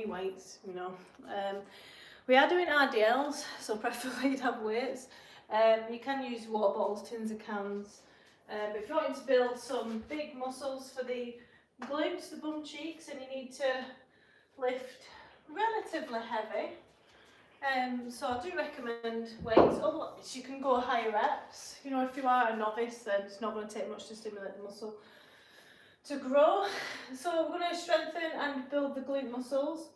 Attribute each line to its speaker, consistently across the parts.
Speaker 1: weights, you know. We are doing RDLs, so preferably you'd have weights. You can use water bottles, tins of cans, but if you're wanting to build some big muscles for the glutes, the bum cheeks, and you need to lift relatively heavy, so I do recommend weights. Otherwise you can go higher reps. You know, if you are a novice, then it's not going to take much to stimulate the muscle to grow. So we're going to strengthen and build the glute muscles.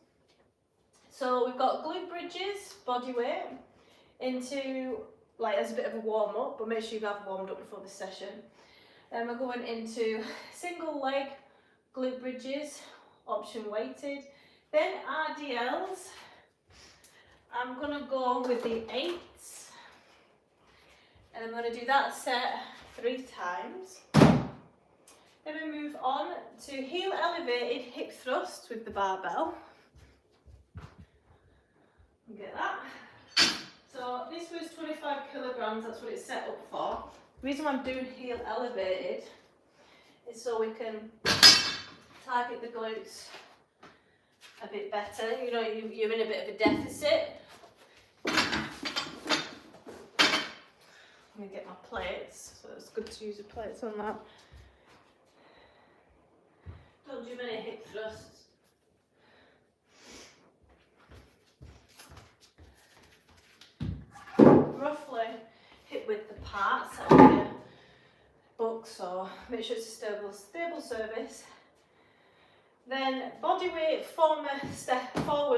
Speaker 1: So we've got glute bridges, body weight, into like as a bit of a warm up, but make sure you have warmed up before this session. Then we're going into single leg glute bridges, option weighted. Then RDLs. I'm going to go with the 8s, and I'm going to do that set 3 times. Then we move on to heel elevated hip thrusts with the barbell. Get that. So this was 25 kilograms, that's what it's set up for. The reason why I'm doing heel elevated is so we can target the glutes a bit better. You know, you're in a bit of a deficit. I'm going to get my plates, so it's good to use the plates on that. Don't do many hip thrusts. Roughly hip width apart, set up your books, or make sure it's a stable surface. Then body weight forward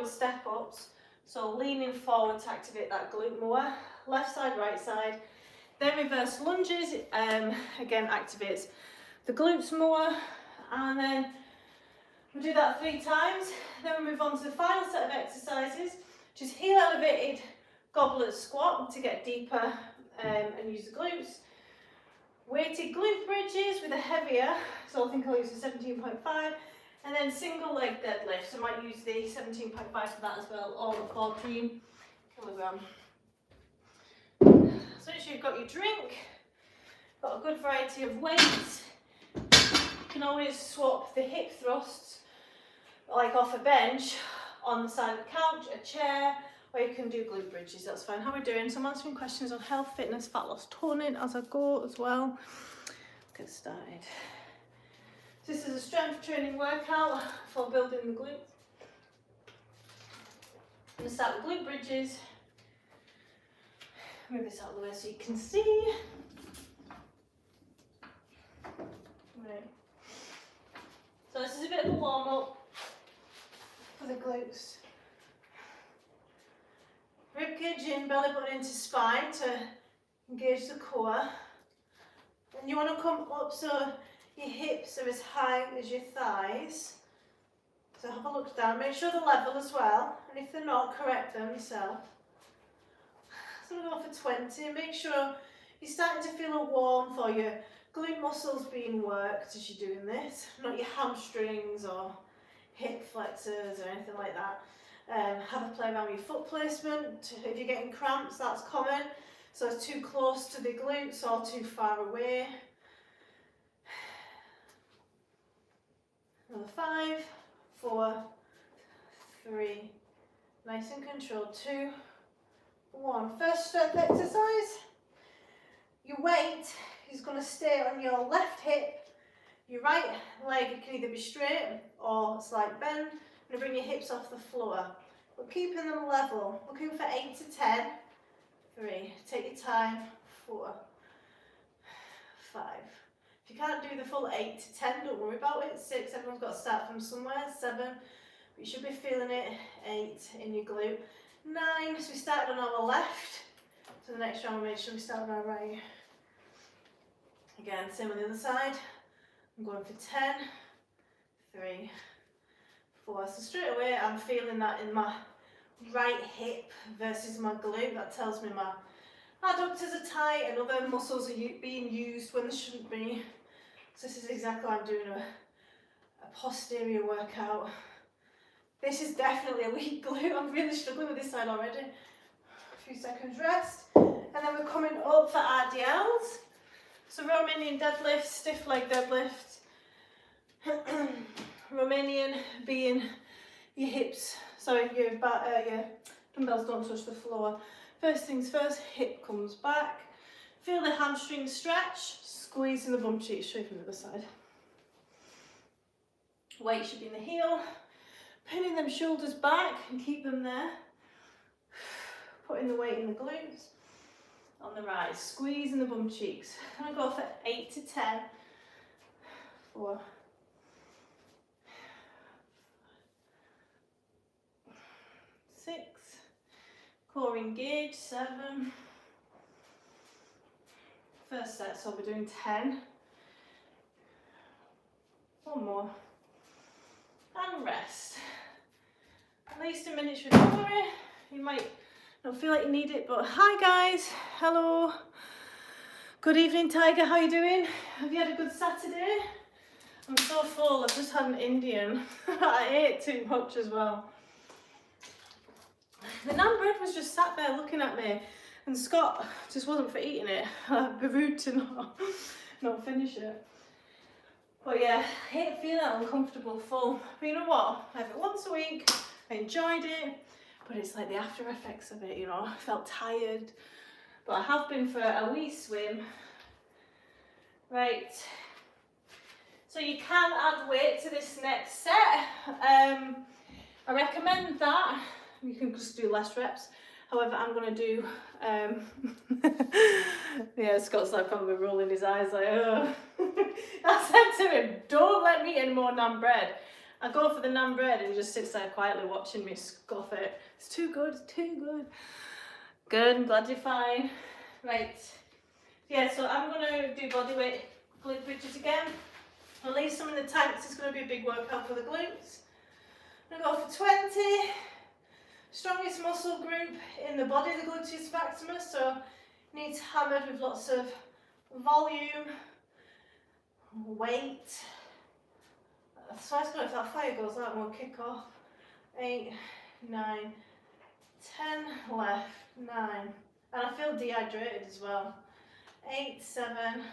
Speaker 1: step ups, so leaning forward to activate that glute more, left side, right side. Then reverse lunges, again activates the glutes more, and then we do that 3 times. Then we move on to the final set of exercises, which is heel elevated goblet squat to get deeper and use the glutes. Weighted glute bridges with a heavier, so I think I'll use the 17.5, and then single leg deadlift, so I might use the 17.5 for that as well, or the 14 kilogram. So make sure you've got your drink, got a good variety of weights. You can always swap the hip thrusts, like off a bench, on the side of the couch, a chair, or you can do glute bridges, that's fine. How are we doing? So I'm answering questions on health, fitness, fat loss, toning as I go as well. Get started. So this is a strength training workout for building the glutes. I'm going to start with glute bridges. Move this out of the way so you can see. Right. So this is a bit of a warm up for the glutes. Ribcage in, belly button into spine to engage the core. And you want to come up so your hips are as high as your thighs. So have a look down, make sure they're level as well, and if they're not, correct them yourself. So we'll go for 20, make sure you're starting to feel a warmth for your glute muscles being worked as you're doing this, not your hamstrings or hip flexors or anything like that. Have a play around with your foot placement. If you're getting cramps, that's common. So it's too close to the glutes or too far away. Another 5, 4, 3, nice and controlled, 2, 1. First strength exercise. Your weight is going to stay on your left hip. Your right leg can either be straight or slight bend. You're going to bring your hips off the floor, but keeping them level. Looking for 8 to 10. 3. Take your time. 4, 5. If you can't do the full 8 to 10, don't worry about it. 6. Everyone's got to start from somewhere. 7. But you should be feeling it. 8 in your glute. 9. So we started on our left. So the next round, we'll make sure we start on our right. Again, same on the other side. I'm going for 10. 3, 4. So straight away, I'm feeling that in my right hip versus my glute. That tells me my adductors are tight and other muscles are being used when they shouldn't be. So this is exactly why I'm doing a posterior workout. This is definitely a weak glute. I'm really struggling with this side already. A few seconds rest. And then we're coming up for RDLs. So Romanian deadlift, stiff leg deadlift. Romanian being your hips sorry, your dumbbells don't touch the floor. First things first, hip comes back. Feel the hamstring stretch, squeezing the bum cheeks straight from the other side. Weight should be in the heel. Pinning them shoulders back and keep them there. Putting the weight in the glutes. On the rise, squeezing the bum cheeks. I'm going to go for 8 to 10. 4. 6. Core engaged. 7. First set, so we're doing 10. One more. And rest. At least a minute's recovery. You might not feel like you need it, but hi guys, hello. Good evening, Tiger, how you doing? Have you had a good Saturday? I'm so full, I've just had an Indian. I ate too much as well. The naan bread was just sat there looking at me, and Scott just wasn't for eating it. I'd be rude to not finish it. But yeah, I hate feeling uncomfortable full. But you know what? I have it once a week. I enjoyed it, but it's like the after effects of it, you know. I felt tired, but I have been for a wee swim. Right. So you can add weight to this next set. I recommend that. You can just do less reps. However, I'm going to do, yeah, Scott's like probably rolling his eyes like, oh. I said to him, don't let me eat any more naan bread. I go for the naan bread and he just sits there quietly watching me scoff it. It's too good, it's too good. Good, I'm glad you're fine. Right, yeah, so I'm going to do body weight glute bridges again. I'll leave some in the tank because it's going to be a big workout for the glutes. I'm going to go for 20. Strongest muscle group in the body, the gluteus maximus, so needs hammered with lots of volume, weight. So I just if that fire goes out, we'll kick off. 8, 9, 10 left, 9. And I feel dehydrated as well. 8, 7,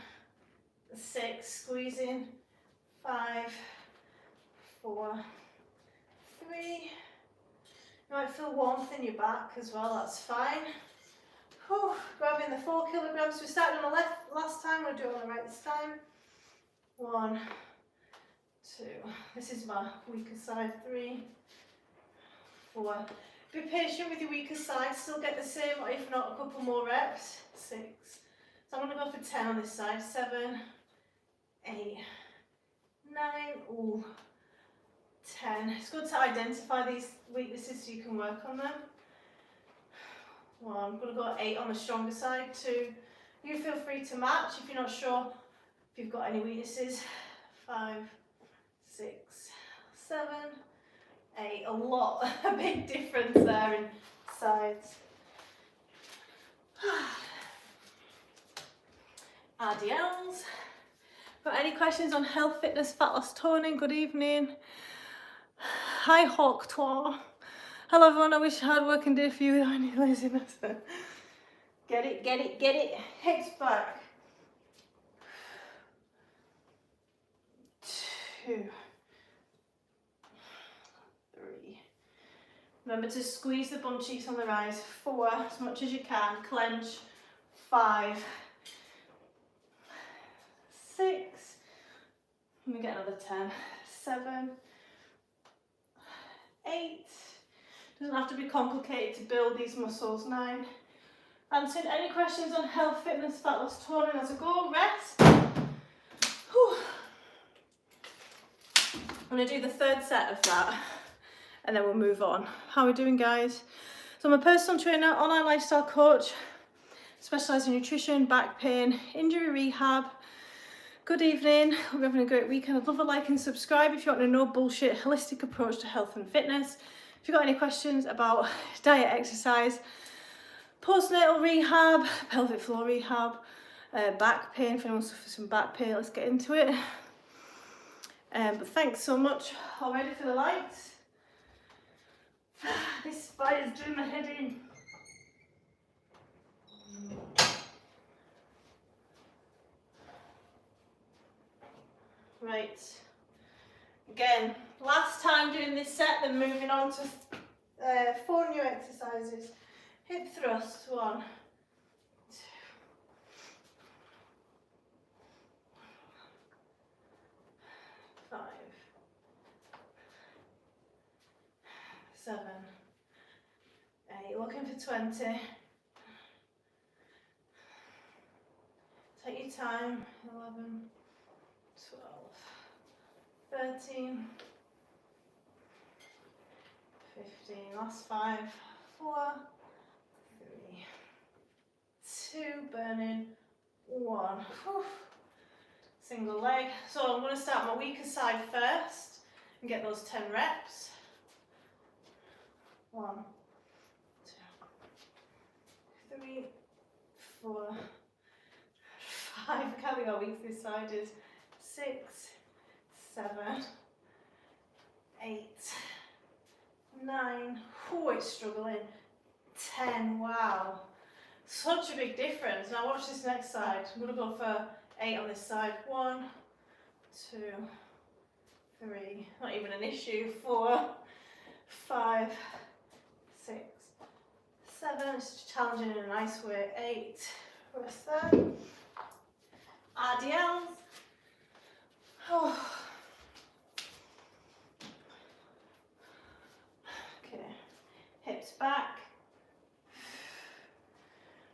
Speaker 1: 6, squeezing. 5, 4, 3. You might feel warmth in your back as well, that's fine. Whew, grabbing the 4 kilograms. We started on the left last time, we'll do it on the right this time. 1, 2, this is my weaker side. 3, 4. Be patient with your weaker side, still get the same, or if not, a couple more reps. 6. So I'm going to go for 10 on this side. 7, 8, 9. Ooh. 10. It's good to identify these weaknesses so you can work on them. 1. I'm going to go 8 on the stronger side. 2. You feel free to match if you're not sure if you've got any weaknesses. 5, 6, 7, 8. A lot, a big difference there in sides. RDLs. Got any questions on health, fitness, fat loss, toning? Good evening. Hi Hawk Twa. Hello everyone, I wish hard working day for you without any laziness. Get it, get it, get it. Hips back. 2, 3. Remember to squeeze the bum cheeks on the rise. 4, as much as you can. Clench. 5, 6. Let me get another 10. 7, 8. Doesn't have to be complicated to build these muscles. 9. Answering any questions on health, fitness, fat loss, toning as I go. Rest. Whew. I'm going to do the 3rd set of that and then we'll move on. How are we doing, guys? So I'm a personal trainer, online lifestyle coach, specialise in nutrition, back pain, injury rehab. Good evening, hope you're having a great weekend. I'd love a like and subscribe if you want a no bullshit holistic approach to health and fitness. If you've got any questions about diet, exercise, postnatal rehab, pelvic floor rehab, back pain, if anyone suffers from back pain, let's get into it. But thanks so much already for the likes. This fire's doing my head in. Right, again, last time doing this set, then moving on to 4 new exercises. Hip thrusts, 1, 2, 5, 7, 8, looking for 20. Take your time, 11, 12, 13, 15, last 5, 4, 3, 2, burning, 1. Whew. Single leg. So I'm going to start my weaker side first and get those 10 reps. 1, 2, 3, 4, 5. I can't think how weak this side is. 6, 7, 8, 9. Oh, it's struggling. 10. Wow. Such a big difference. Now watch this next side. I'm going to go for 8 on this side. 1, 2, 3. Not even an issue. 4, 5, 6, 7. It's challenging in a nice way. 8. Rest there. RDLs. Oh. Okay. Hips back.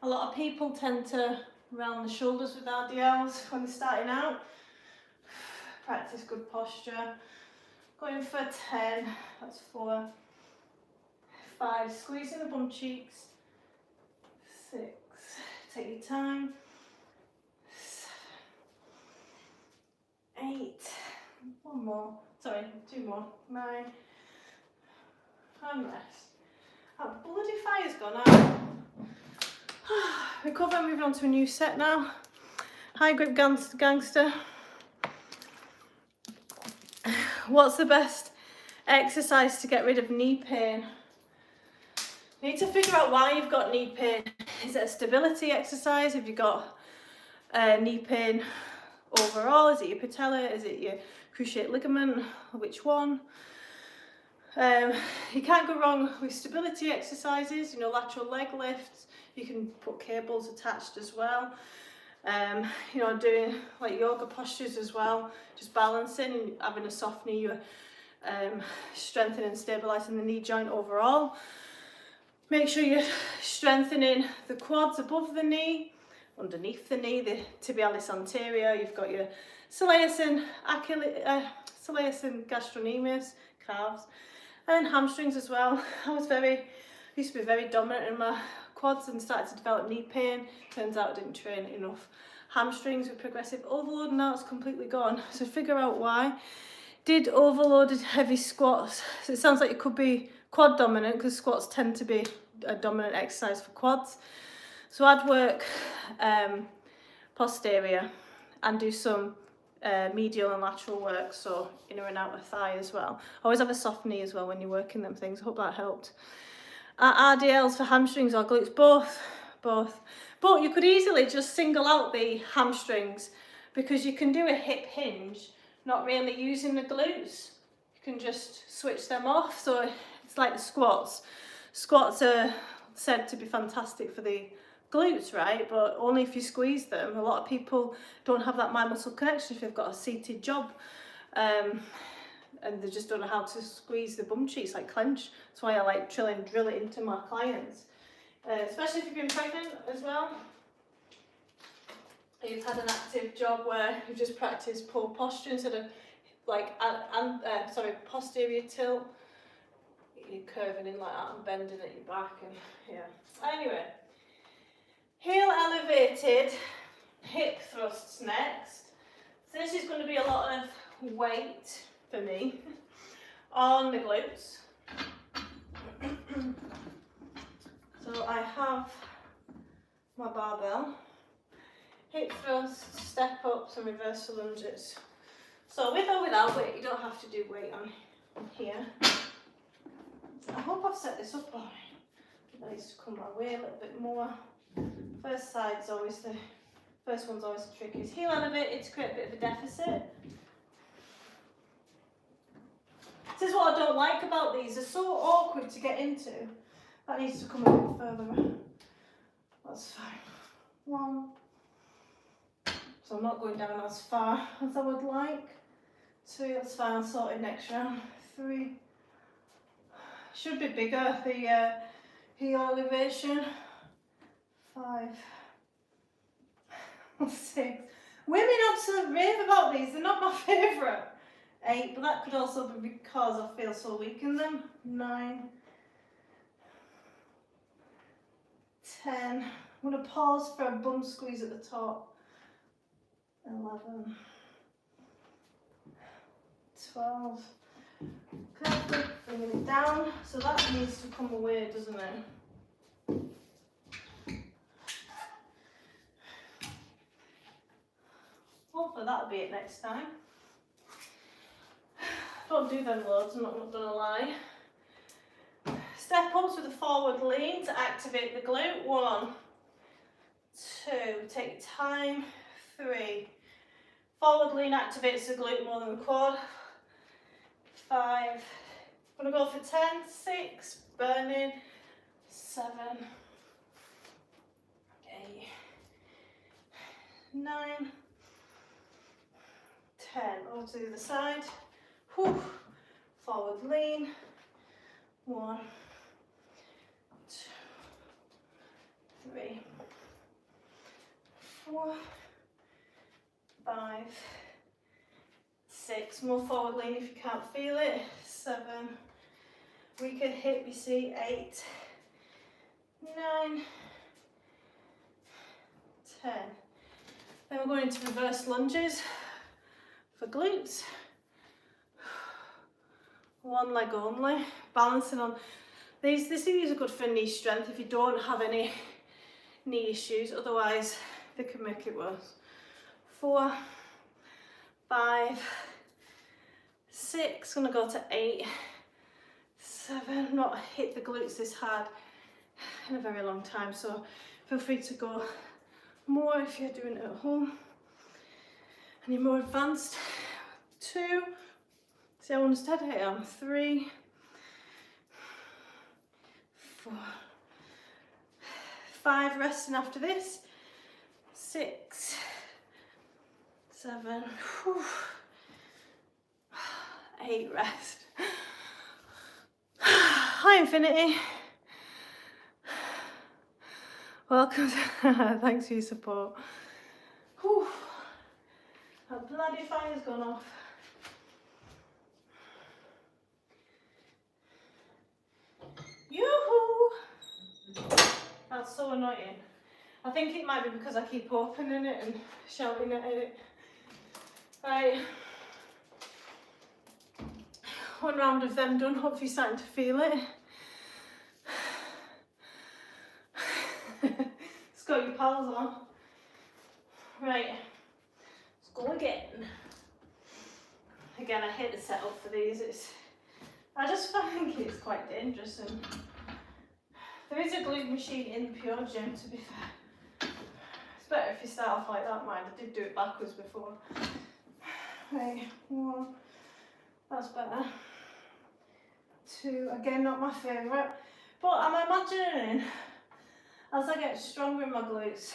Speaker 1: A lot of people tend to round the shoulders with RDLs when they're starting out. Practice good posture. Going for 10. That's 4. 5. Squeezing the bum cheeks. 6. Take your time. 7. 8. 1 more. Sorry, 2 more. 9. And rest. That bloody fire's gone out. Recover, moving on to a new set now. High grip gangster. What's the best exercise to get rid of knee pain? You need to figure out why you've got knee pain. Is it a stability exercise? Have you got knee pain overall? Is it your patella? Is it your cruciate ligament? Which one? You can't go wrong with stability exercises, you know, lateral leg lifts. You can put cables attached as well. You know, doing like yoga postures as well, just balancing and having a soft knee, you're strengthening and stabilising the knee joint overall. Make sure you're strengthening the quads above the knee, underneath the knee, the tibialis anterior. You've got your soleus and gastrocnemius, calves, and hamstrings as well. I used to be very dominant in my quads and started to develop knee pain. Turns out I didn't train enough hamstrings with progressive overload, and now it's completely gone. So figure out why. Did overloaded heavy squats. So it sounds like it could be quad dominant, because squats tend to be a dominant exercise for quads. So I'd work posterior and do some medial and lateral work, so inner and outer thigh as well. Always have a soft knee as well when you're working them things. I hope that helped. RDLs for hamstrings or glutes, both. But you could easily just single out the hamstrings, because you can do a hip hinge, not really using the glutes. You can just switch them off. So it's like the squats. Squats are said to be fantastic for the glutes, right? But only if you squeeze them. A lot of people don't have that mind muscle connection if they've got a seated job. And they just don't know how to squeeze the bum cheeks, like clench. That's why I like drill it into my clients. Especially if you've been pregnant as well. You've had an active job where you've just practiced poor posture instead of like posterior tilt. You're curving in like that and bending at your back, and yeah. Anyway, heel elevated hip thrusts next. So this is going to be a lot of weight for me on the glutes. So I have my barbell, hip thrusts, step ups and reversal lunges. So with or without weight, you don't have to do weight on here. I hope I've set this up alright. That needs to come my way a little bit more. First one's always the trickiest. Heel elevated to create a bit of a deficit. This is what I don't like about these. They're so awkward to get into. That needs to come a bit further. That's fine. 1. So I'm not going down as far as I would like. 2, that's fine, I'll sort it next round. 3. Should be bigger, the heel elevation. 5. 6. Women absolutely rave about these, they're not my favourite. 8, but that could also be because I feel so weak in them. 9. 10. I'm going to pause for a bum squeeze at the top. 11. 12. Carefully bringing it down. So that needs to come away, doesn't it? Hopefully that'll be it next time. Don't do them loads, I'm not gonna lie. Step ups with a forward lean to activate the glute. 1, 2, take your time. 3. Forward lean activates the glute more than the quad. 5. I'm gonna go for 10. 6. Burning. 7. 8. 9. 10. Over to the other side. Whew. Forward lean. 1, 2, 3, 4, 5, 6. More forward lean if you can't feel it. 7. Weaker hip, you see. 8, 9, 10. Then we're going into reverse lunges for glutes. 1 leg only, balancing on these. These are good for knee strength if you don't have any knee issues, otherwise they can make it worse. 4, 5, 6, gonna go to 8, 7. Not hit the glutes this hard in a very long time, so feel free to go more if you're doing it at home and you're more advanced. 2. See how unsteady I am. 3, 4, 5, resting after this. 6, 7, 8, rest. Hi Infinity. Welcome. Thanks for your support. Whew. That bloody fire's gone off. Yoo-hoo! That's so annoying. I think it might be because I keep opening it and shouting at it. Right. 1 round of them done, hopefully you're starting to feel it. It's got your pals on. Right, let's go again. Again, I hate the setup for these. I just think it's quite dangerous, and there is a glute machine in Pure Gym, to be fair. It's better if you start off like that, mind. I did do it backwards before. Right, 1, that's better. 2, again, not my favourite, but I'm imagining as I get stronger in my glutes,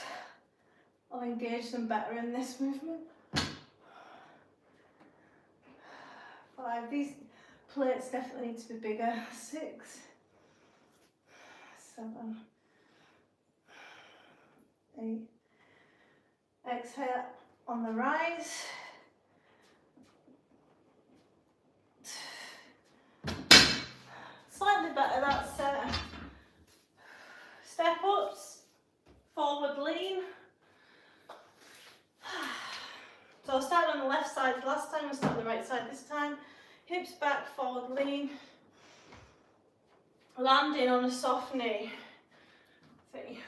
Speaker 1: I'll engage them better in this movement. 5, these plates definitely need to be bigger. 6, 7, 8. Exhale on the rise. Slightly better, that's step ups, forward lean. So I'll start on the left side last time, I'll start on the right side this time. Hips back, forward lean. Landing on a soft knee. 3,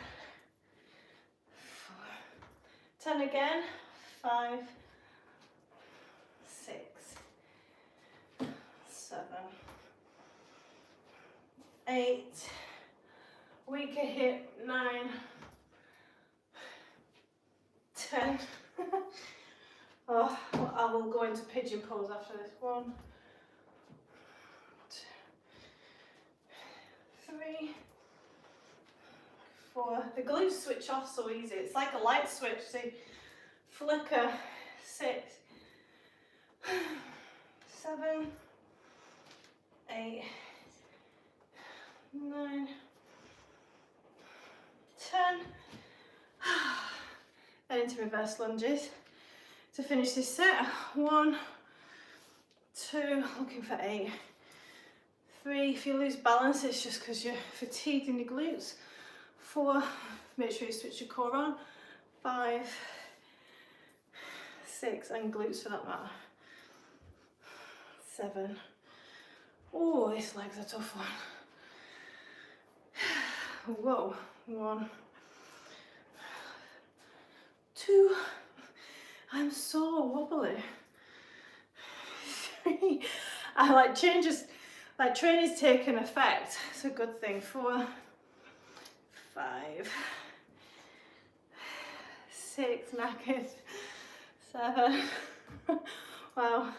Speaker 1: 4, 10 again. 5, 6, 7, 8. Weaker hip. 9, 10. Oh, I will go into pigeon pose after this. 1, 3, 4. The glutes switch off so easy. It's like a light switch. See, flicker. 6, 7, 8, 9, 10. Then into reverse lunges. To finish this set, 1, 2, looking for 8, 3, if you lose balance it's just because you're fatigued in your glutes, 4, make sure you switch your core on, 5, 6, and glutes for that matter, 7, oh this leg's a tough one, whoa, 1, 2, I'm so wobbly. 3, I like changes, like training's taken effect. It's a good thing. 4, 5, 6, knackered. 7, wow.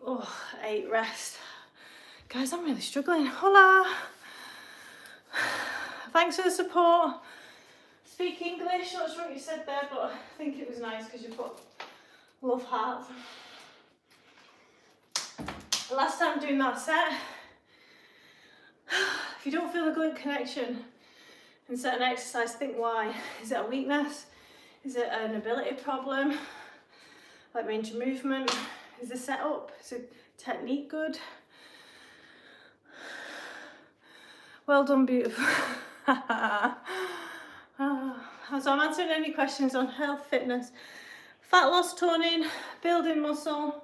Speaker 1: Oh, 8, rest. Guys, I'm really struggling. Hola. Thanks for the support. Speak English, not sure what you said there, but I think it was nice because you put love hearts. Last time doing that set, if you don't feel a glute connection in certain exercise, think why. Is it a weakness? Is it an ability problem? Like range of movement? Is the setup? Is the technique good? Well done, beautiful. So I'm answering any questions on health, fitness, fat loss, toning, building muscle,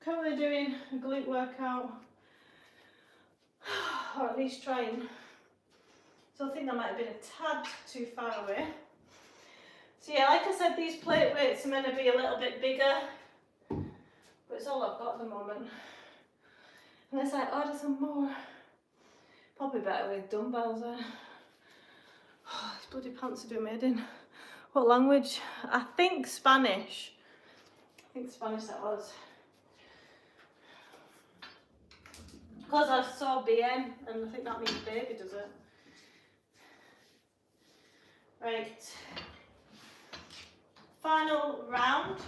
Speaker 1: currently doing a glute workout, or at least trying. So I think that might have been a tad too far away. So yeah, like I said, these plate weights are meant to be a little bit bigger, but it's all I've got at the moment. Unless I order some more. Probably better with dumbbells there. Oh, these bloody pants are doing made in. What language? I think Spanish. I think Spanish that was. Because I saw BN, and I think that means baby, does it? Right. Final round.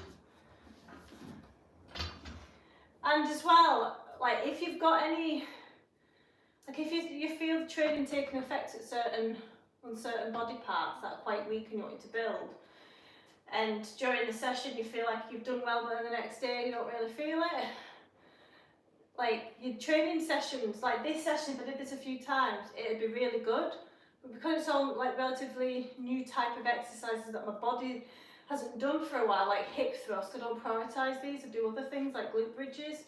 Speaker 1: And as well, like if you've got any, like if you feel training taking effect at on certain body parts that are quite weak and you want to build, and during the session you feel like you've done well, but then the next day you don't really feel it. Like your training sessions, like this session, if I did this a few times, it'd be really good. But because it's all like relatively new type of exercises that my body hasn't done for a while, like hip thrust, I don't prioritise these. I do other things like glute bridges.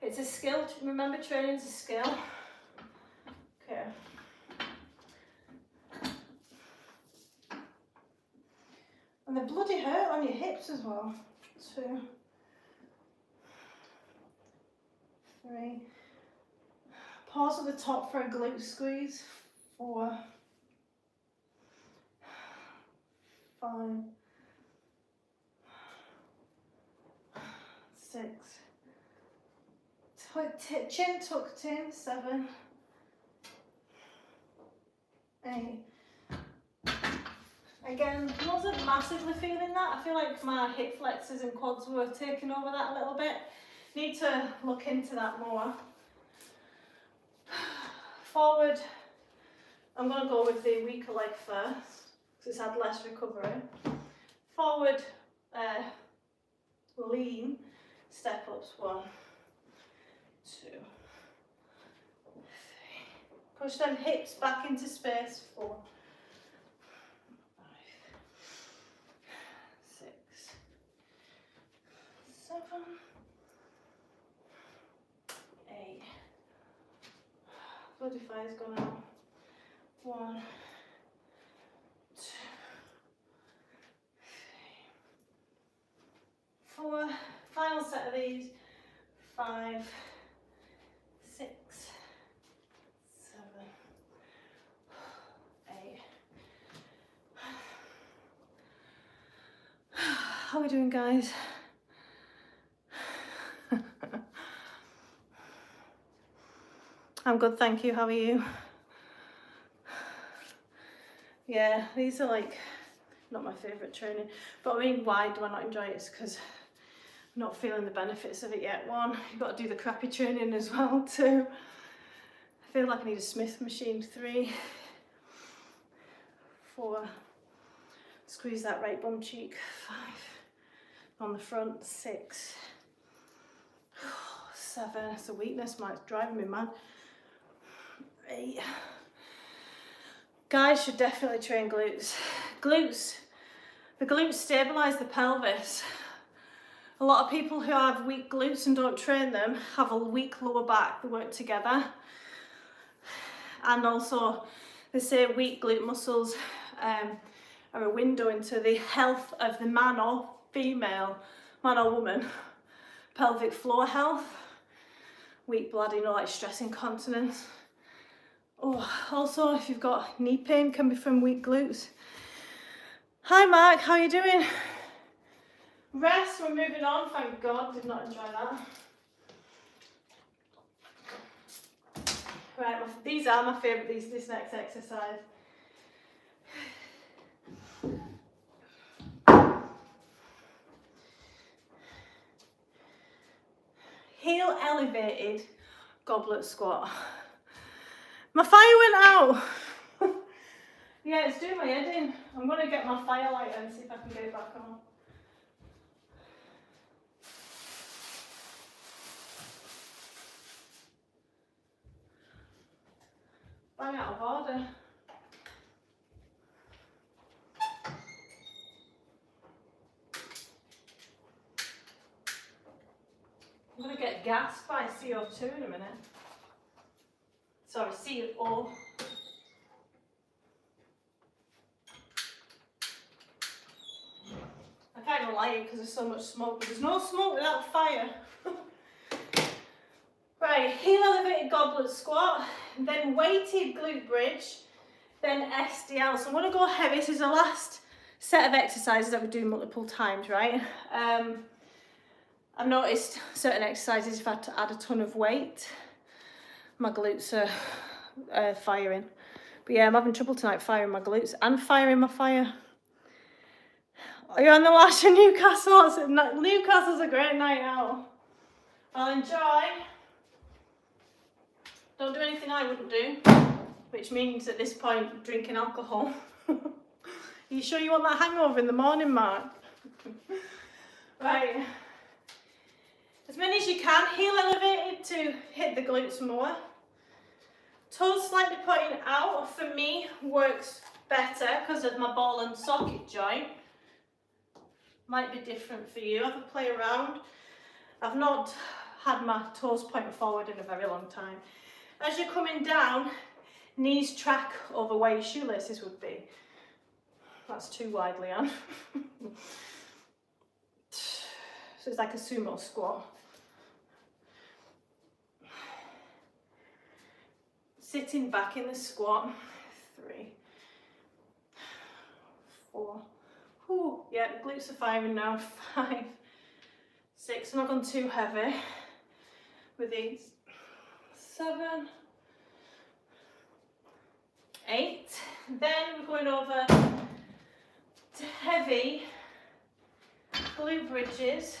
Speaker 1: It's a skill. Remember, training's a skill. Okay. And they bloody hurt on your hips as well. 2, 3. Pause at the top for a glute squeeze. 4, 5, 6. Chin tucked in. 7, 8. Again, wasn't massively feeling that. I feel like my hip flexors and quads were taking over that a little bit. Need to look into that more. Forward, I'm going to go with the weaker leg first because it's had less recovery. Forward, lean, step ups. 1, 2, 3. Push them hips back into space. 4, 5, 6, 7, 8. Bloody fire's gone out. 1, 2, 3, 4. Final set of these. 5, 6, 7, 8. How are we doing, guys? I'm good, thank you. How are you? Yeah, these are like not my favourite training, but I mean, why do I not enjoy it? It's because I'm not feeling the benefits of it yet. One, you've got to do the crappy training as well. Two, I feel like I need a Smith machine. 3, 4, squeeze that right bum cheek. 5, on the front. 6, 7, it's a weakness, man, it's driving me mad. 8, guys should definitely train glutes. The glutes stabilise the pelvis. A lot of people who have weak glutes and don't train them have a weak lower back. They work together. And also, they say weak glute muscles are a window into the health of the man or female, man or woman, pelvic floor health, weak bladder, like stress incontinence. Oh, also, if you've got knee pain, can be from weak glutes. Hi Mark, how are you doing? Rest, we're moving on, thank God, did not enjoy that. Right, these are my favourite, this next exercise. Heel elevated goblet squat. My fire went out. Yeah, it's doing my head in. I'm going to get my firelight and see if I can get it back on. Bang out of order. I'm going to get gassed by CO2 in a minute. Sorry, CO. I can't even light it because there's so much smoke, but there's no smoke without fire. Right, heel elevated goblet squat, then weighted glute bridge, then SDL. So I'm going to go heavy. This is the last set of exercises that we do multiple times, right? I've noticed certain exercises, if I had to add a ton of weight, my glutes are firing. But yeah, I'm having trouble tonight firing my glutes and firing my fire. Are you on the lash in Newcastle? Newcastle's a great night out. I'll enjoy. Don't do anything I wouldn't do, which means at this point, drinking alcohol. Are you sure you want that hangover in the morning, Mark? Right. As many as you can, heel elevated to hit the glutes more. Toes slightly pointing out, for me, works better because of my ball and socket joint. Might be different for you. Have a play around. I've not had my toes pointing forward in a very long time. As you're coming down, knees track over where your shoelaces would be. That's too wide, Leanne. So it's like a sumo squat. Sitting back in the squat. 3, 4. Whew. Yeah, glutes are firing now. 5, 6. I'm not going too heavy with these. 7, 8. Then we're going over to heavy glute bridges.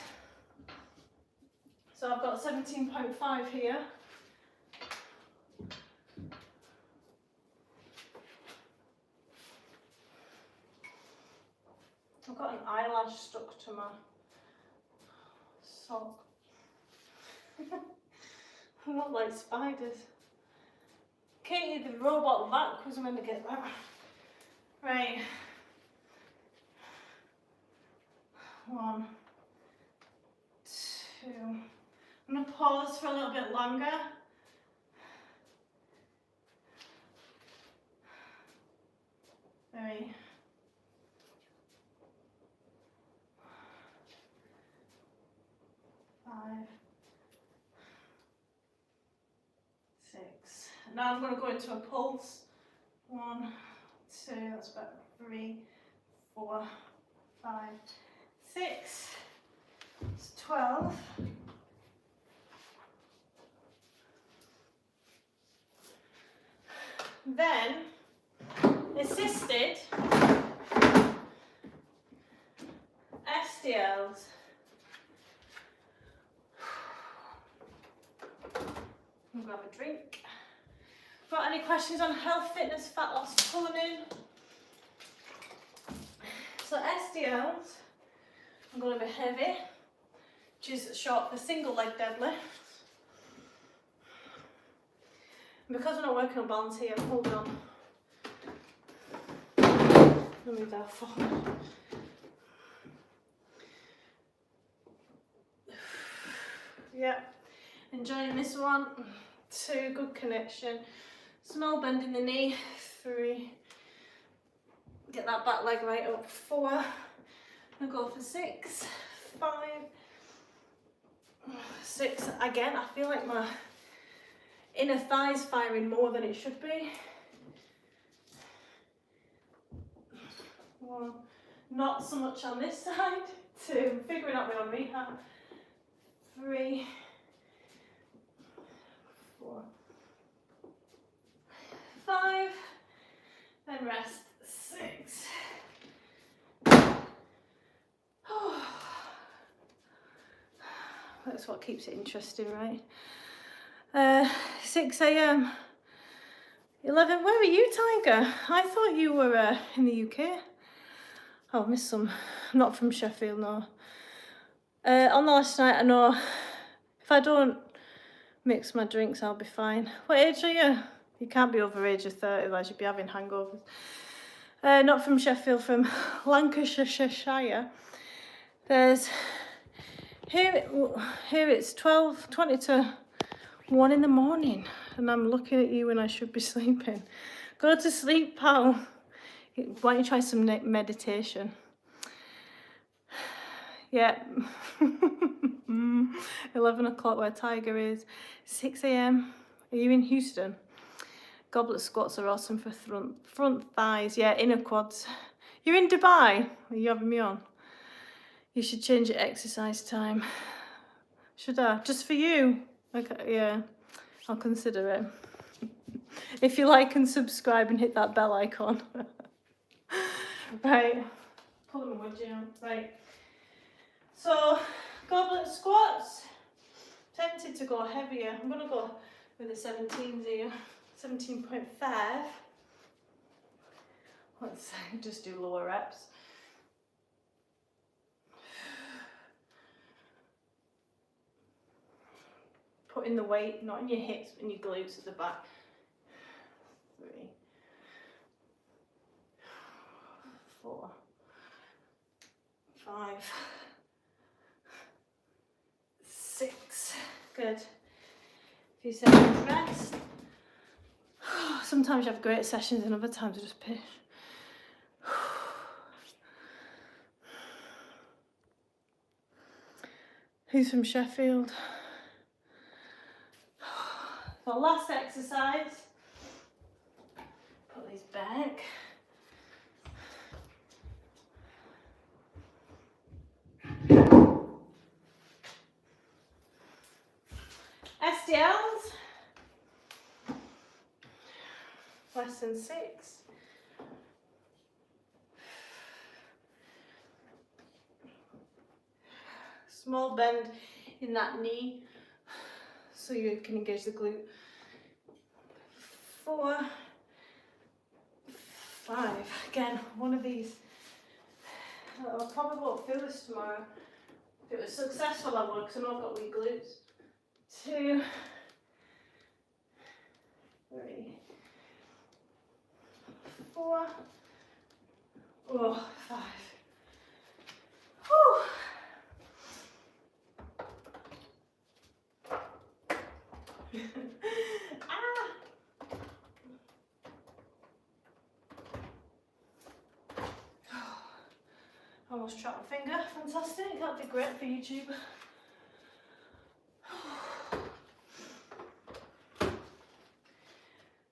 Speaker 1: So I've got 17.5 here. I've got an eyelash stuck to my sock. I look like spiders. Katie the robot vac was meant to get that. Right. 1, 2. I'm going to pause for a little bit longer. 3. 5, 6. Now I'm going to go into a pulse. 1, 2, that's about 3, 4, 5, 6. It's 12. Then assisted SDLs. I'll grab a drink. Got any questions on health, fitness, fat loss, toning? So SDLs, I'm going to be heavy, which is short for single leg deadlift. And because we're not working on balance here, hold on. Let me move that forward. Yeah, enjoying this one. 2, good connection. Small bend in the knee. 3. Get that back leg right up. 4. I'll go for 6. 5. 6. Again, I feel like my inner thigh's firing more than it should be. 1. Not so much on this side. 2. Figuring out my own rehab. 3. 4. 5. Then rest. 6. That's what keeps it interesting, right? 6 a.m. 11. Where are you, Tiger? I thought you were in the UK. Oh, I missed some. I'm not from Sheffield, no. On the last night, I know if I don't mix my drinks, I'll be fine. What age are you? You can't be over age of 30, otherwise you'd be having hangovers. Not from Sheffield, from Lancashire. There's here it's 20 to 1 in the morning, and I'm looking at you when I should be sleeping. Go to sleep, pal. Why don't you try some meditation? Yeah. 11 o'clock where Tiger is. 6 a.m. Are you in Houston? Goblet squats are awesome for front thighs. Yeah, inner quads. You're in Dubai? Are you having me on? You should change your exercise time. Should I? Just for you? Okay, yeah, I'll consider it. If you like and subscribe and hit that bell icon. Right, pulling my wedgie out. Right. So, goblet squats. Tempted to go heavier. I'm going to go with the 17s here. 17.5. Let's just do lower reps. Putting the weight not in your hips and your glutes at the back. 3, 4, 5, 6. Good. A few seconds rest. Sometimes you have great sessions and other times you just pish. Who's from Sheffield? The last exercise. Put these back. SDLs. Less than 6. Small bend in that knee so you can engage the glute. 4, 5. Again, one of these. I probably won't feel this tomorrow. If it was successful, I would, because I know I've got weak glutes. 2, 3, 4, 5. Whew. Almost trapped my finger. Fantastic. That'd be great for YouTube.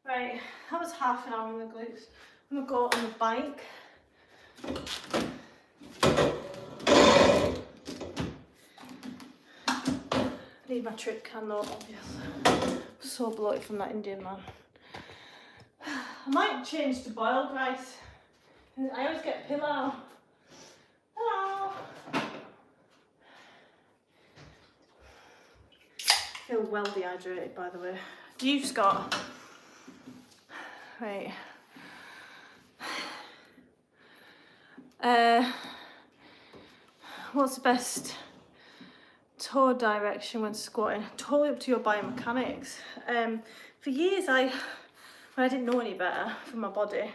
Speaker 1: Right, that was half an hour on the glutes. I'm gonna go on the bike. I need my trip can though, obviously. I'm so bloated from that Indian man. I might change to boiled rice. I always get pilau. Hello. I feel well dehydrated, by the way. You, Scott? Right. What's the best toe direction when squatting? Totally up to your biomechanics. For years, when I didn't know any better for my body,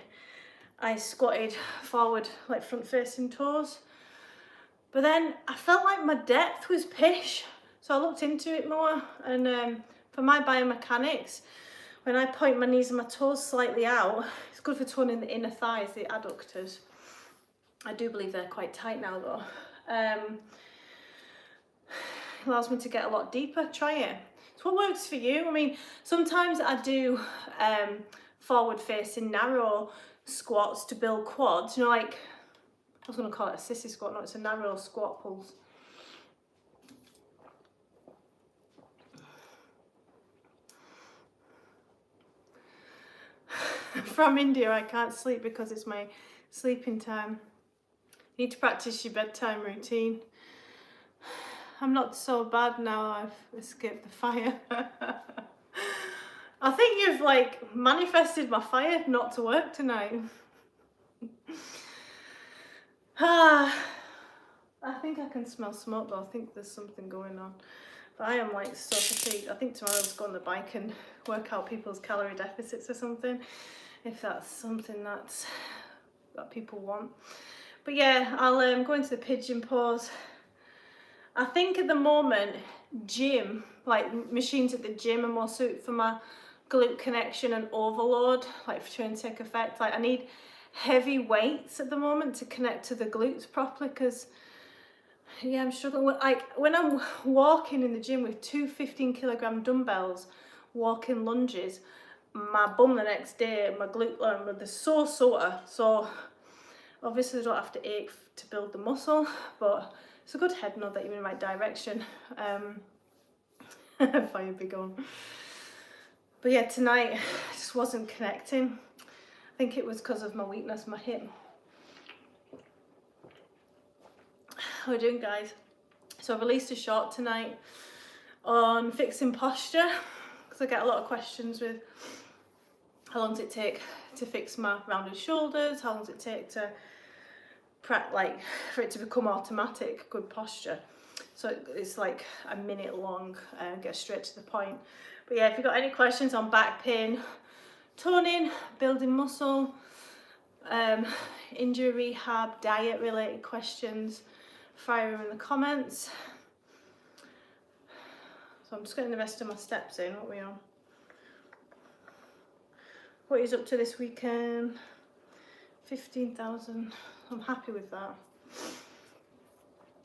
Speaker 1: I squatted forward, like front-facing toes. But then I felt like my depth was pish, so I looked into it more. And for my biomechanics, when I point my knees and my toes slightly out, it's good for toning the inner thighs, the adductors. I do believe they're quite tight now though. Allows me to get a lot deeper. Try it. It's what works for you. I mean, sometimes I do forward facing narrow squats to build quads, you know, like I was going to call it a sissy squat. No, it's a narrow squat pulse. From India, I can't sleep because it's my sleeping time. You need to practice your bedtime routine. I'm not so bad now I've escaped the fire. I think you've like manifested my fire not to work tonight. I think I can smell smoke though. I think there's something going on. But I am like so fatigued. I think tomorrow I'll just go on the bike and work out people's calorie deficits or something. If that's something that people want. But yeah, I'll go into the pigeon pose. I think at the moment, gym, like machines at the gym are more suited for my glute connection and overload, like for trying to take effect. Like I need heavy weights at the moment to connect to the glutes properly because yeah, I'm struggling with, like when I'm walking in the gym with 2 15-kilogram dumbbells, walking lunges, my bum the next day, my glute, they're so sore. So obviously I don't have to ache to build the muscle, but it's a good head nod that you're in the right direction. Fire big on. But yeah, tonight I just wasn't connecting. I think it was because of my weakness, my hip. How are we doing, guys? So I released a short tonight on fixing posture because I get a lot of questions with how long does it take to fix my rounded shoulders, how long does it take to like for it to become automatic, good posture. So it's like a minute long, get straight to the point. But yeah, if you've got any questions on back pain, toning, building muscle, injury rehab, diet related questions, fire them in the comments. So I'm just getting the rest of my steps in. What are we on? What is up to this weekend? 15,000. I'm happy with that.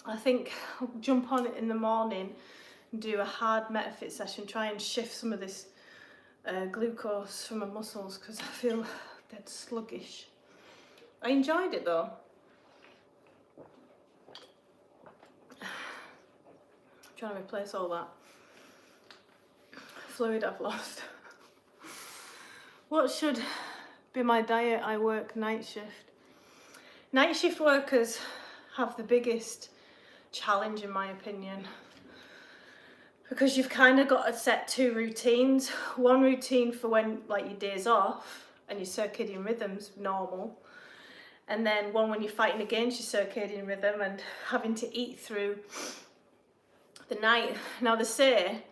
Speaker 1: I think I'll jump on it in the morning and do a hard metafit session, try and shift some of this glucose from my muscles because I feel dead sluggish. I enjoyed it though. I'm trying to replace all that fluid I've lost. What should be my diet? I work night shift. Night shift workers have the biggest challenge in my opinion because you've kind of got to set 2 routines. One routine for when like your days off and your circadian rhythm's normal, and then one when you're fighting against your circadian rhythm and having to eat through the night. Now they say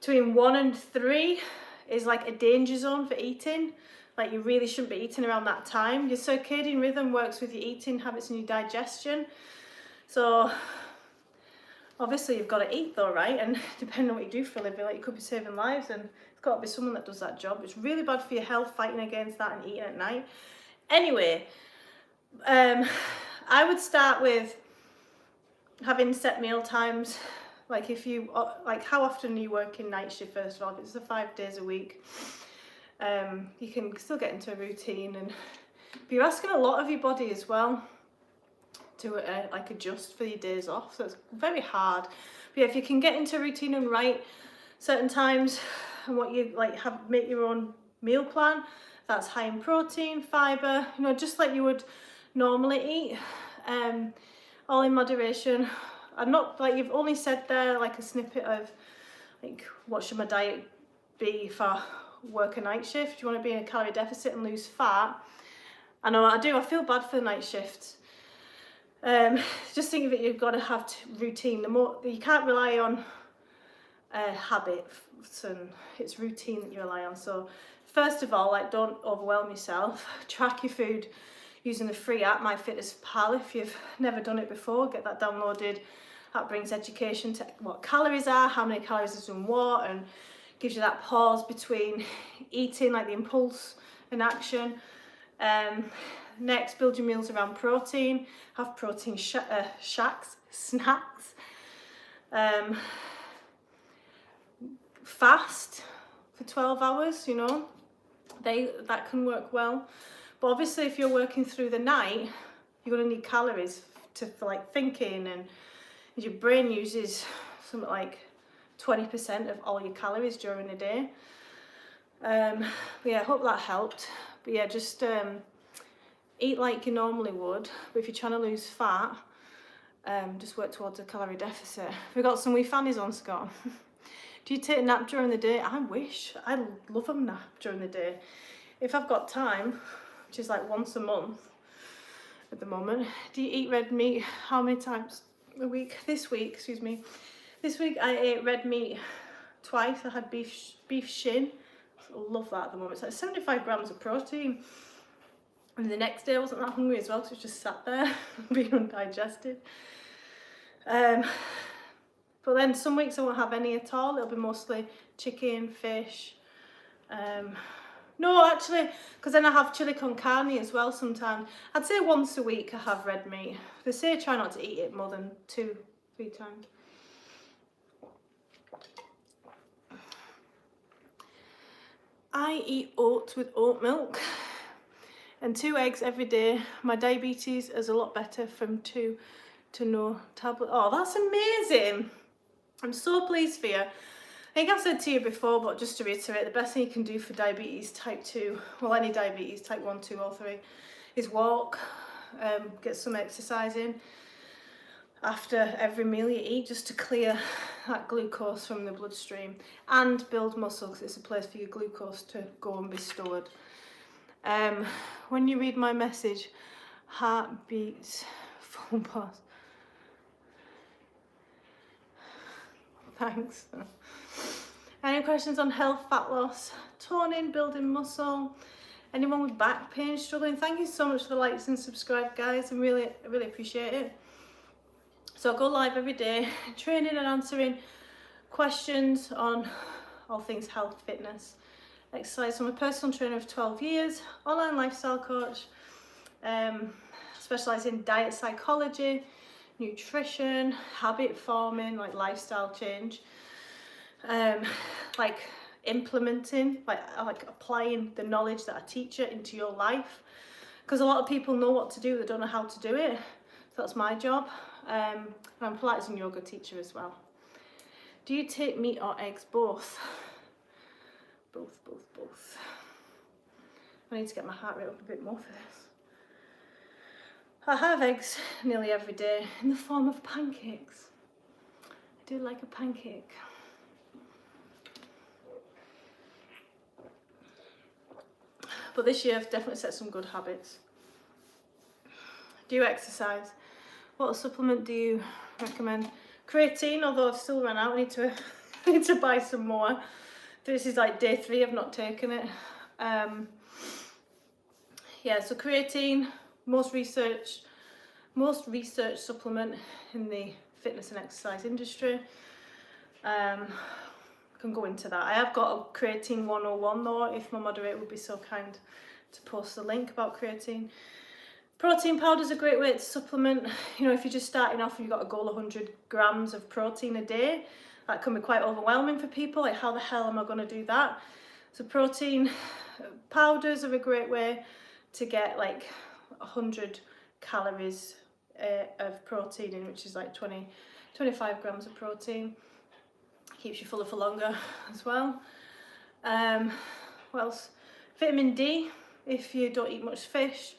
Speaker 1: between 1 and 3 is like a danger zone for eating. Like you really shouldn't be eating around that time. Your circadian rhythm works with your eating habits and your digestion. So obviously you've got to eat though, right? And depending on what you do for a living, like you could be saving lives and it's got to be someone that does that job. It's really bad for your health fighting against that and eating at night. Anyway, I would start with having set meal times. Like if you, like how often are you working night shift first of all? If it's the 5 days a week, you can still get into a routine, and but you're asking a lot of your body as well to like adjust for your days off, so it's very hard. But yeah, if you can get into a routine and write certain times and what you like, make your own meal plan, that's high in protein, fibre, you know, just like you would normally eat, all in moderation. I'm not, like you've only said there, like a snippet of, like, what should my diet be if I work a night shift? Do you want to be in a calorie deficit and lose fat? I know I do, I feel bad for the night shifts. Just think of it, you've got to have routine. The more, you can't rely on habits, and it's routine that you rely on. So first of all, like, don't overwhelm yourself. Track your food using the free app MyFitnessPal. If you've never done it before, get that downloaded. That brings education to what calories are, how many calories is in what, and gives you that pause between eating, like the impulse and action. Next, build your meals around protein. Have protein snacks. Fast for 12 hours, you know, that can work well. But obviously if you're working through the night, you're going to need calories for like thinking, and your brain uses something like 20% of all your calories during the day. But yeah, I hope that helped. But yeah, just eat like you normally would, but if you're trying to lose fat, just work towards a calorie deficit. We've got some wee fannies on, Scott. Do you take a nap during the day? I wish. I love a nap during the day. If I've got time, which is like once a month at the moment. Do you eat red meat? How many times a week? This week I ate red meat twice. I had beef shin. I love that at the moment. It's like 75 grams of protein. And the next day I wasn't that hungry as well, because it was just sat there being undigested. But then some weeks I won't have any at all. It'll be mostly chicken, fish. No, actually, because then I have chili con carne as well sometimes. I'd say once a week I have red meat. They say try not to eat it more than 2-3 times. I eat oats with oat milk and 2 eggs every day. My diabetes is a lot better from 2 to no tablet. Oh, that's amazing. I'm so pleased for you. I think I've said to you before, but just to reiterate, the best thing you can do for diabetes type 2, well, any diabetes, type 1, 2 or 3, is walk, get some exercise in after every meal you eat, just to clear that glucose from the bloodstream, and build muscle, because it's a place for your glucose to go and be stored. When you read my message, heart beats full pulse. Thanks. Any questions on health, fat loss, toning, building muscle? Anyone with back pain struggling? Thank you so much for the likes and subscribe, guys. I really appreciate it. So I go live every day, training and answering questions on all things health, fitness, exercise. I'm a personal trainer of 12 years, online lifestyle coach, specialise in diet psychology, nutrition, habit forming, like lifestyle change, like implementing, like applying the knowledge that I teach you into your life, because a lot of people know what to do, they don't know how to do it. So that's my job. And I'm a Pilates and yoga teacher as well. Do you take meat or eggs? Both. Both. I need to get my heart rate up a bit more for this. I have eggs nearly every day in the form of pancakes. I do like a pancake. But this year I've definitely set some good habits. Do you exercise? What supplement do you recommend? Creatine, although I've still run out. I need to buy some more. This is like day 3, I've not taken it. Yeah, so creatine, most researched supplement in the fitness and exercise industry. Can go into that. I have got a creatine 101 though, if my moderator would be so kind to post the link about creatine. Protein powder is a great way to supplement. You know, if you're just starting off and you've got a goal of 100 grams of protein a day, that can be quite overwhelming for people. Like, how the hell am I going to do that? So protein powders are a great way to get like 100 calories of protein in, which is like 25 grams of protein. Keeps you fuller for longer as well. What else? Vitamin D, if you don't eat much fish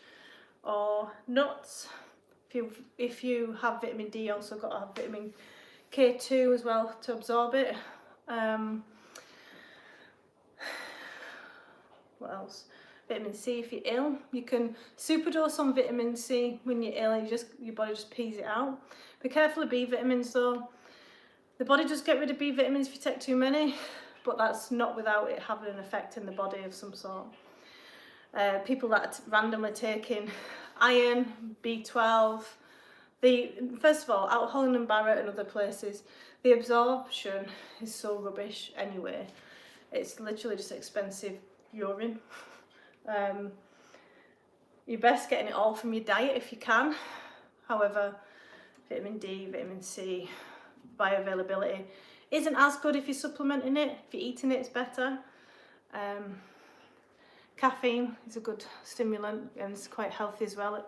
Speaker 1: or nuts. If you have vitamin D, you also got to have vitamin K2 as well to absorb it. What else? Vitamin C if you're ill. You can superdose on vitamin C when you're ill and your body just pees it out. Be careful of B vitamins though. The body does get rid of B vitamins if you take too many, but that's not without it having an effect in the body of some sort. People that are randomly taking iron, B12, first of all, out Holland and Barrett and other places, the absorption is so rubbish anyway. It's literally just expensive urine. You're best getting it all from your diet if you can. However, vitamin D, vitamin C, bioavailability isn't as good if you're supplementing it. If you're eating it, it's better. Caffeine is a good stimulant and it's quite healthy as well.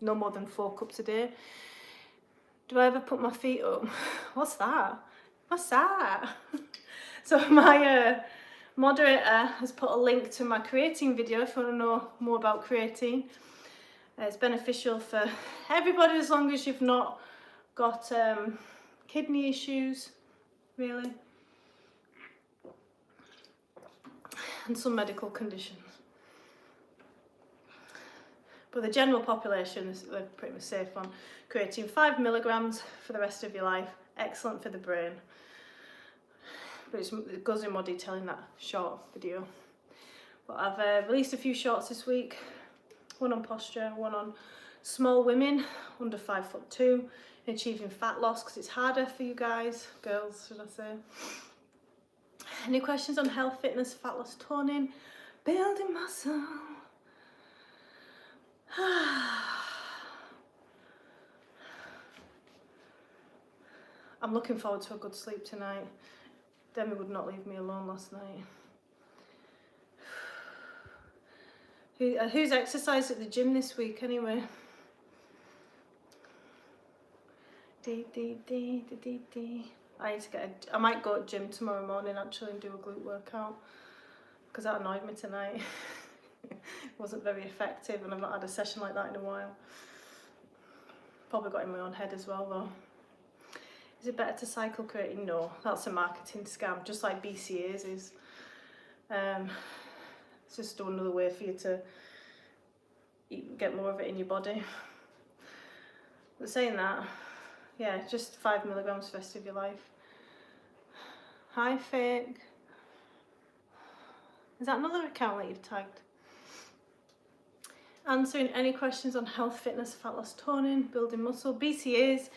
Speaker 1: No more than 4 cups a day. Do I ever put my feet up? What's that? What's that? So my moderator has put a link to my creatine video if you want to know more about creatine. It's beneficial for everybody as long as you've not got kidney issues, really, and some medical conditions. But the general population, they're pretty much safe on creatine. 5 milligrams for the rest of your life, excellent for the brain. But it goes in more detail in that short video. But I've released a few shorts this week, one on posture, one on small women under 5'2", and achieving fat loss, because it's harder for you guys, girls should I say. Any questions on health, fitness, fat loss, toning, building muscle? I'm looking forward to a good sleep tonight. Demi would not leave me alone last night. Who's exercised at the gym this week anyway? I might go to the gym tomorrow morning actually and do a glute workout, because that annoyed me tonight. It wasn't very effective and I've not had a session like that in a while. Probably got in my own head as well though. Is it better to cycle creatine? No, that's a marketing scam, just like BCAAs is. It's just another way for you to get more of it in your body. But saying that, yeah, just 5 milligrams for the rest of your life. Hi Fake. Is that another account that you've tagged? Answering any questions on health, fitness, fat loss, toning, building muscle. BCAAs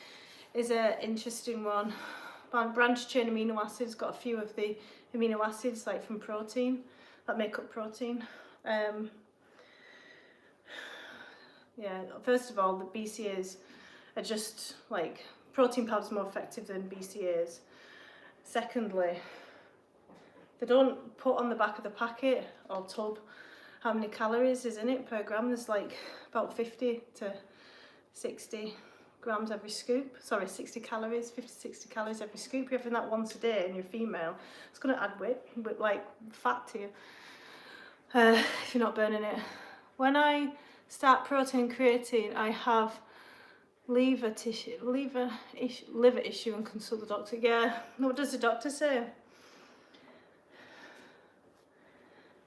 Speaker 1: is an interesting one. Branched chain amino acids, got a few of the amino acids like from protein that make up protein. Yeah, first of all, the BCAAs are just like, protein powder is more effective than BCAAs. Secondly, they don't put on the back of the packet or tub how many calories is in it per gram. There's like about 50 to 60 grams every scoop. Sorry, 60 calories, 50 to 60 calories every scoop. You're having that once a day and you're female, it's going to add weight, like fat to you if you're not burning it. When I start protein creatine, I have liver issue and consult the doctor. Yeah, what does the doctor say?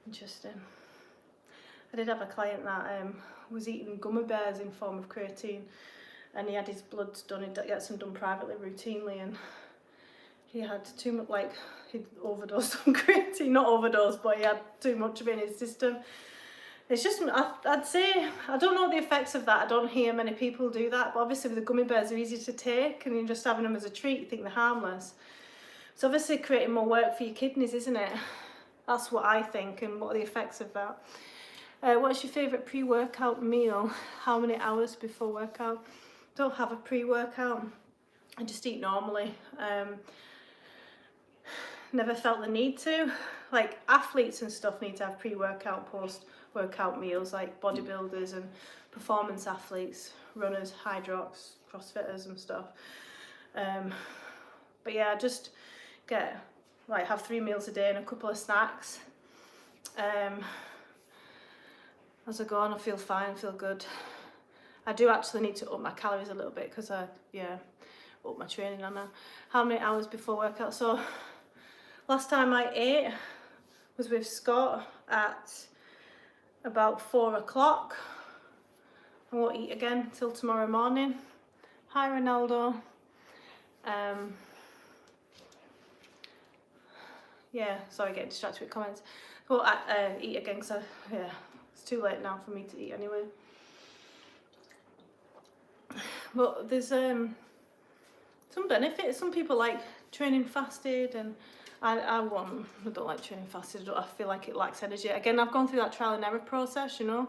Speaker 1: Interesting. I did have a client that was eating gummy bears in form of creatine, and he had his bloods done. He gets them done privately, routinely, and he had too much, like he'd overdosed on creatine. Not overdosed, but he had too much of it in his system. It's just, I'd say, I don't know the effects of that. I don't hear many people do that, but obviously with the gummy bears, they're easy to take, and you're just having them as a treat, you think they're harmless. It's obviously creating more work for your kidneys, isn't it? That's what I think, and what are the effects of that? What's your favourite pre-workout meal? How many hours before workout? Don't have a pre-workout. I just eat normally. Never felt the need to. Like athletes and stuff need to have pre-workout, post-workout meals, like bodybuilders and performance athletes, runners, hydrox, crossfitters and stuff. But yeah, just have 3 meals a day and a couple of snacks. as I go on. I feel fine, feel good. I do actually need to up my calories a little bit because I up my training on how many hours before workout. So last time I ate was with Scott at about 4 o'clock. I won't eat again till tomorrow morning. Hi Ronaldo. Yeah, sorry, getting distracted with comments. Well, I eat again because it's too late now for me to eat anyway. But there's some benefits. Some people like training fasted, and I don't like training fasted. I feel like it lacks energy. Again, I've gone through that trial and error process, you know.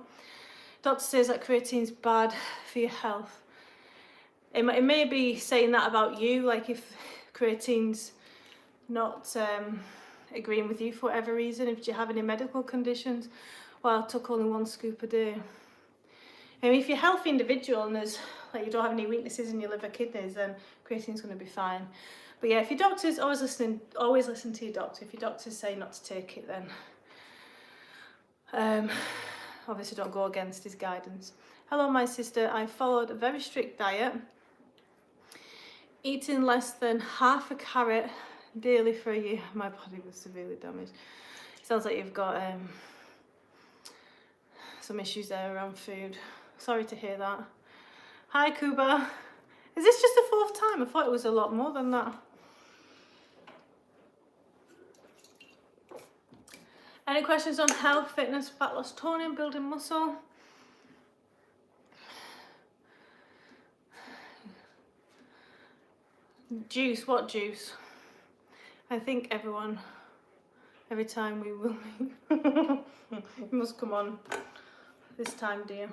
Speaker 1: Doctor says that creatine's bad for your health. It may be saying that about you, like if creatine's not agreeing with you for whatever reason, if you have any medical conditions. Well, I took only 1 scoop a day. And if you're a healthy individual and there's like you don't have any weaknesses in your liver, kidneys, then creatine's going to be fine. But yeah, if your doctor's always listen to your doctor. If your doctors say not to take it, then obviously don't go against his guidance. Hello, my sister. I followed a very strict diet, eating less than half a carrot daily for a year. My body was severely damaged. Sounds like you've got some issues there around food. Sorry to hear that. Hi Kuba. Is this just the 4th time? I thought it was a lot more than that. Any questions on health, fitness, fat loss, toning, building muscle? Juice, what juice? I think every time we will meet, you must come on this time, dear.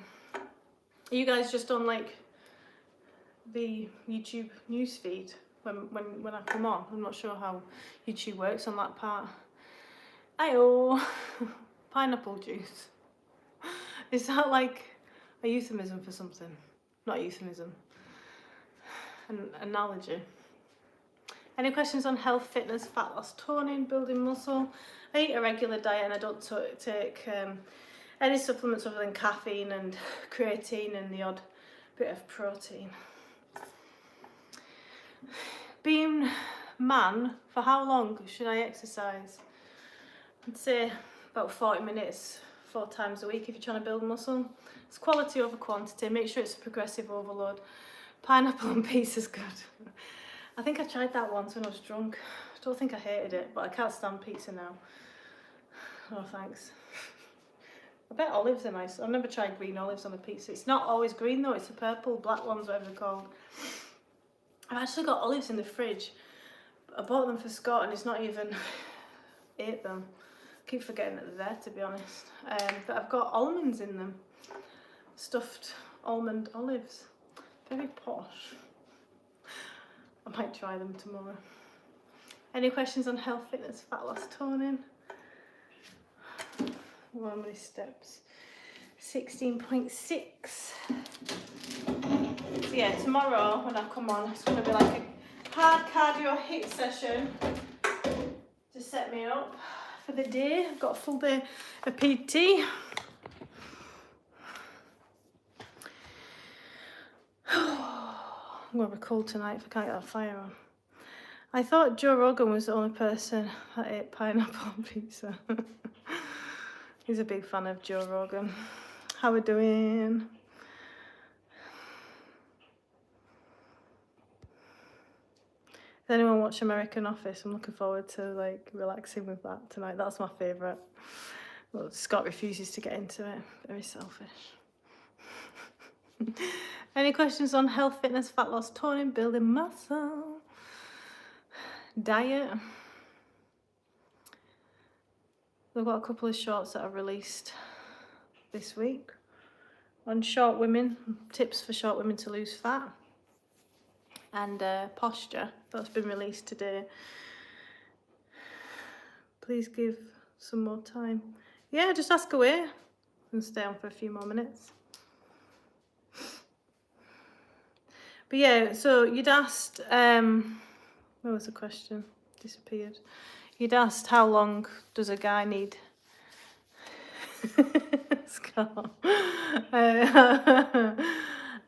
Speaker 1: Are you guys just on like the YouTube newsfeed when I come on? I'm not sure how YouTube works on that part. Ayo, pineapple juice. Is that like a euphemism for something? Not a euphemism. An analogy. Any questions on health, fitness, fat loss, toning, building muscle? I eat a regular diet and I don't take any supplements other than caffeine and creatine and the odd bit of protein. Being man, for how long should I exercise? I'd say about 40 minutes, 4 times a week if you're trying to build muscle. It's quality over quantity. Make sure it's a progressive overload. Pineapple and pizza's good. I think I tried that once when I was drunk. I don't think I hated it, but I can't stand pizza now. No thanks. I bet olives are nice. I've never tried green olives on a pizza. It's not always green though, it's the purple, black ones, whatever they're called. I've actually got olives in the fridge. I bought them for Scott and it's not even ate them. I keep forgetting that they're there, to be honest. But I've got almonds in them. Stuffed almond olives. Very posh. I might try them tomorrow. Any questions on health, fitness, fat loss, toning? How many steps? 16.6. So yeah, tomorrow when I come on, it's going to be like a hard cardio HIIT session to set me up for the day. I've got a full day of PT. I'm going to be cold tonight if I can't get that fire on. I thought Joe Rogan was the only person that ate pineapple on pizza. He's a big fan of Joe Rogan. How we doing? Does anyone watch American Office? I'm looking forward to like relaxing with that tonight. That's my favourite. Well, Scott refuses to get into it. Very selfish. Any questions on health, fitness, fat loss, toning, building muscle, diet? We've got a couple of shorts that I've released this week on short women, tips for short women to lose fat, and posture. That's been released today. Please give some more time. Yeah, just ask away and stay on for a few more minutes. But yeah, so you'd asked, where was the question? Disappeared. You'd asked how long does a guy need? Scar.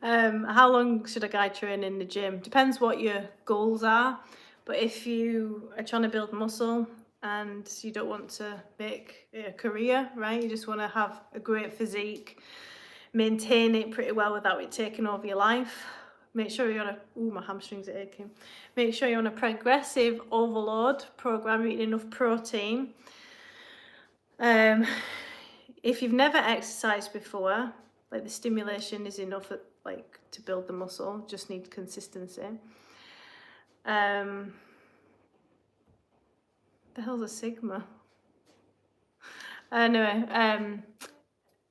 Speaker 1: How long should a guy train in the gym? Depends what your goals are. But if you are trying to build muscle and you don't want to make a career, right? You just want to have a great physique, maintain it pretty well without it taking over your life. Make sure you're on a, my hamstrings are aching. Make sure you're on a progressive overload program, eating enough protein. If you've never exercised before, like the stimulation is enough like to build the muscle, just need consistency. The hell's a sigma? Anyway,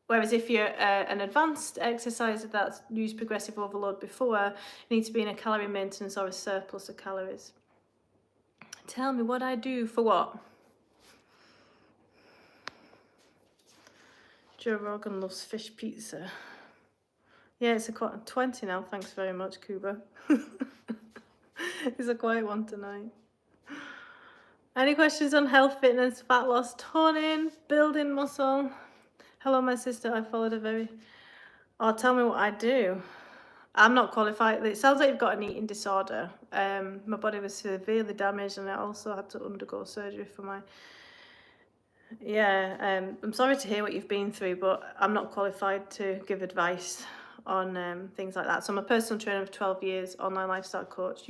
Speaker 1: whereas if you're an advanced exerciser that's used progressive overload before, you need to be in a calorie maintenance or a surplus of calories. Tell me what I do for what? Joe Rogan loves fish pizza. Yeah, it's a 20 now, thanks very much, Cuba. It's a quiet one tonight. Any questions on health, fitness, fat loss, toning, building muscle? Hello, my sister, I followed a very... Oh, tell me what I do. I'm not qualified. It sounds like you've got an eating disorder. My body was severely damaged and I also had to undergo surgery for my... Yeah, I'm sorry to hear what you've been through, but I'm not qualified to give advice on things like that. So I'm a personal trainer for 12 years, online lifestyle coach.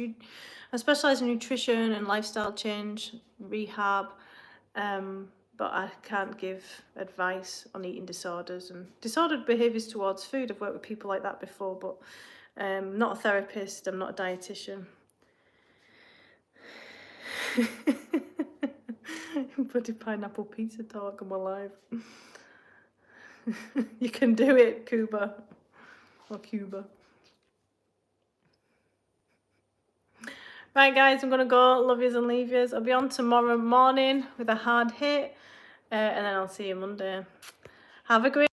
Speaker 1: I specialise in nutrition and lifestyle change, rehab, but I can't give advice on eating disorders and disordered behaviours towards food. I've worked with people like that before, but I'm not a therapist, I'm not a dietitian. Bloody pineapple pizza talk, I'm alive. You can do it, Cuba. Or Cuba. Right, guys, I'm going to go. Love yous and leave yous. I'll be on tomorrow morning with a hard hit. And then I'll see you Monday. Have a great